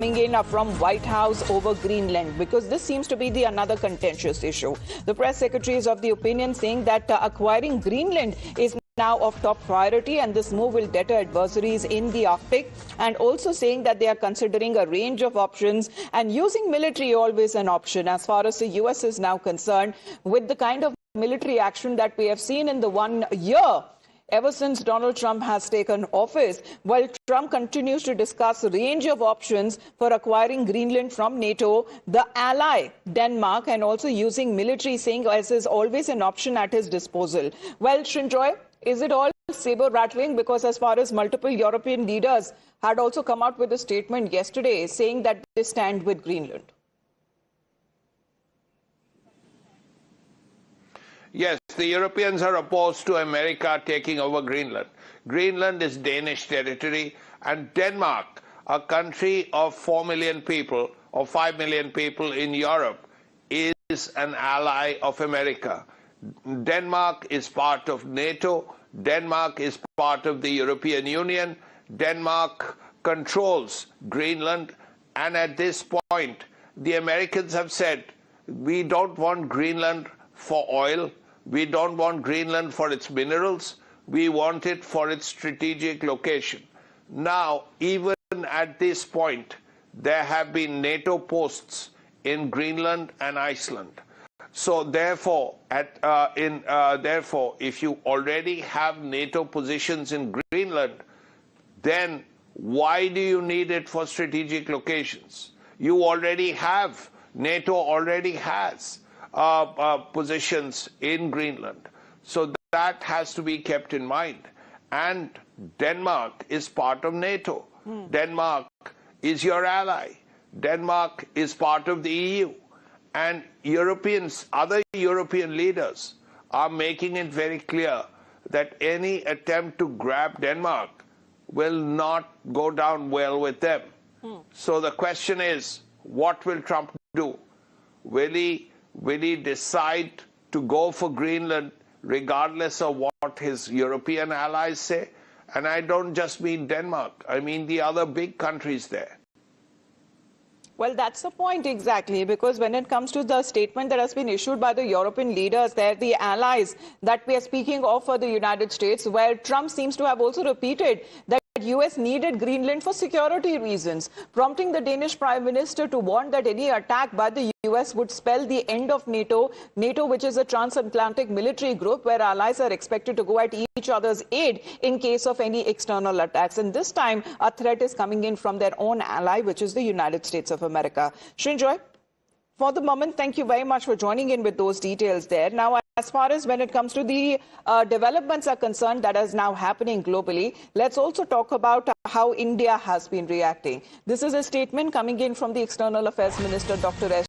in from White House over Greenland, because this seems to be the another contentious issue. The press secretary is of the opinion saying that acquiring Greenland is now of top priority, and this move will deter adversaries in the Arctic, and also saying that they are considering a range of options and using military always an option as far as the US is now concerned, with the kind of military action that we have seen in the 1 year ever since Donald Trump has taken office. While Trump continues to discuss a range of options for acquiring Greenland from NATO, the ally, Denmark, and also using military, saying as is always an option at his disposal. Well, Srinjoy, is it all saber-rattling? Because as far as multiple European leaders had also come out with a statement yesterday saying that they stand with Greenland. Yes, the Europeans are opposed to America taking over Greenland. Greenland is Danish territory, and Denmark, a country of 4 million people or 5 million people in Europe, is an ally of America. Denmark is part of NATO. Denmark is part of the European Union. Denmark controls Greenland, and at this point, the Americans have said, we don't want Greenland for oil. We don't want Greenland for its minerals. We want it for its strategic location. Now, even at this point, there have been NATO posts in Greenland and Iceland. So therefore, if you already have NATO positions in Greenland, then why do you need it for strategic locations? You already have, NATO already has positions in Greenland. So that has to be kept in mind. And Denmark is part of NATO. Denmark is your ally. Denmark is part of the EU. And other European leaders are making it very clear that any attempt to grab Denmark will not go down well with them. So the question is, what will Trump do? Will he decide to go for Greenland regardless of what his European allies say? And I don't just mean Denmark, I mean the other big countries there. Well, that's the point exactly, because when it comes to the statement that has been issued by the European leaders, they're the allies that we are speaking of for the United States, where Trump seems to have also repeated that US needed Greenland for security reasons, prompting the Danish Prime Minister to warn that any attack by the US would spell the end of NATO, which is a transatlantic military group where allies are expected to go at each other's aid in case of any external attacks. And this time, a threat is coming in from their own ally, which is the United States of America. Srinjoy, for the moment, thank you very much for joining in with those details there. Now, as far as when it comes to the developments are concerned that is now happening globally, let's also talk about how India has been reacting. This is a statement coming in from the External Affairs Minister, Dr. S.